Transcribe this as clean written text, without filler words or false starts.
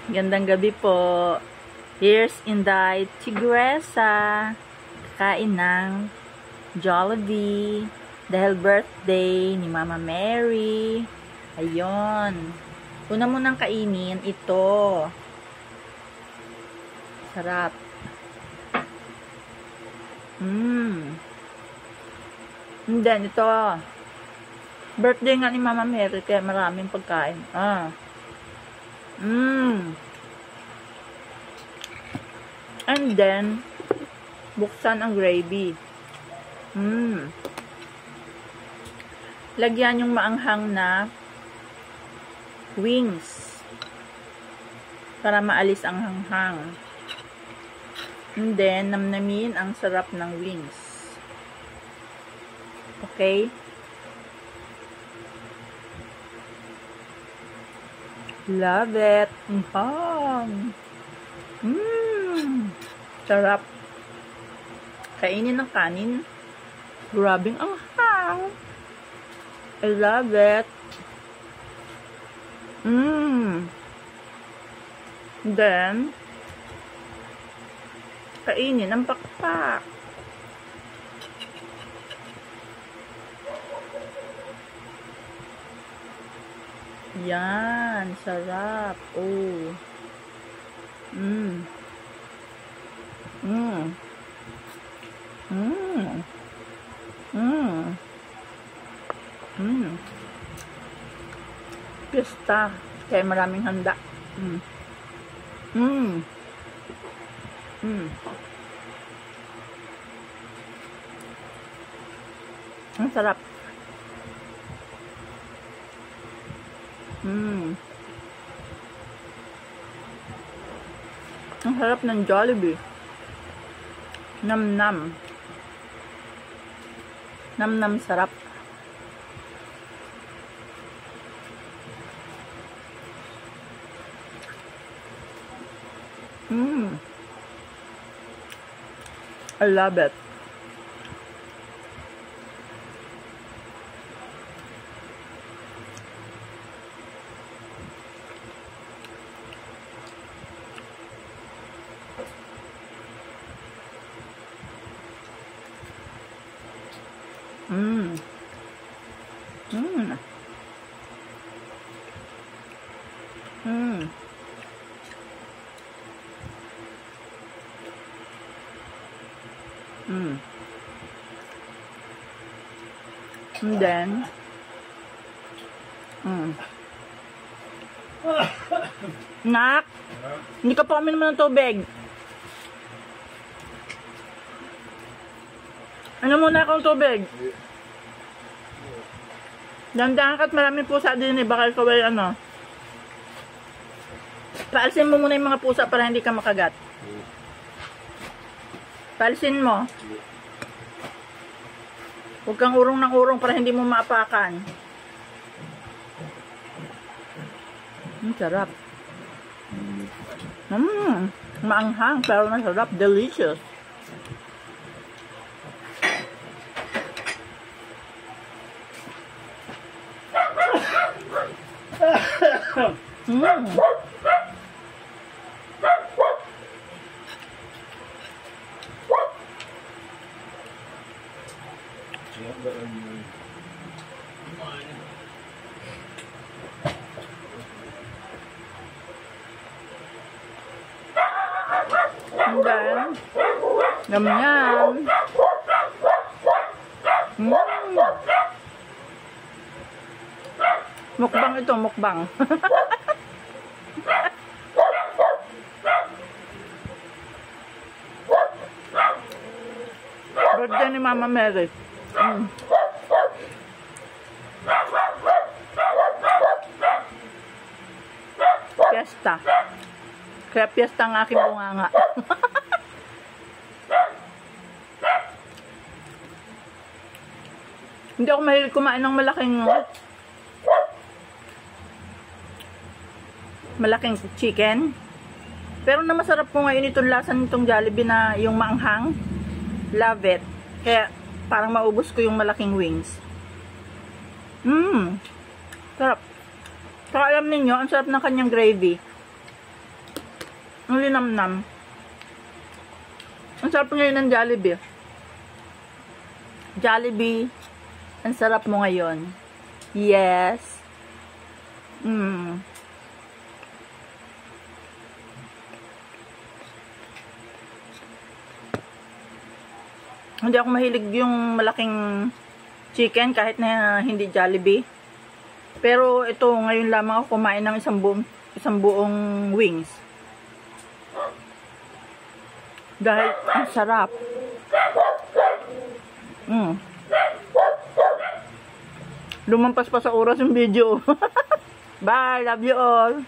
Gandang gabi po. Here's Inday Tigresa. Kakain ng Jollibee. Dahil birthday ni Mama Mary. Ayun. Una mo nang kainin ito. Sarap. And then ito. Birthday nga ni Mama Mary kaya maraming pagkain. And then, buksan ang gravy. Lagyan yung maanghang na wings. Para maalis ang hanghang. And then, namnamin ang sarap ng wings. Okay? Love it. Sarap. Kainin ng kanin. Grabing anghang. I love it. Then, kainin ng pakpak. Yan, sarap. Oh. Pista. Kaya maraming handa. Ang sarap. Ang sarap ng Jollibee. Nam-nam. Nam-nam sarap. I love it. And then, Nak, hindi ka pa uminom ng tubig. Ano muna akong tubig? Dandahan ka't maraming pusa din eh. Baka ikaw ay ano. Paalisin mo muna yung mga pusa para hindi ka makagat. Paalisin mo. Huwag kang urong ng urong para hindi mo maapakan. Sarap. Maanghang pero masarap. Delicious. And then, yum-yum. Mukbang ito, mukbang. Birthday ni Mama Mary. Fiesta. Kaya fiesta ang aking bunganga. Hindi ako mahilig kumain ng malaking chicken. Pero na masarap po ngayon itong lasa nitong Jollibee na yung maanghang. Love it. Kaya parang maubos ko yung malaking wings. Sarap. Saka alam ninyo, ang sarap ng kanyang gravy. Ang linamnam. Ang sarap ngayon ng Jollibee. Jollibee, ang sarap mo ngayon. Yes. Hindi ako mahilig yung malaking chicken kahit na hindi Jollibee. Pero ito, ngayon lamang ako kumain ng isang buong wings. Dahil ang sarap. Lumampas pa sa oras yung video. Bye, love you all.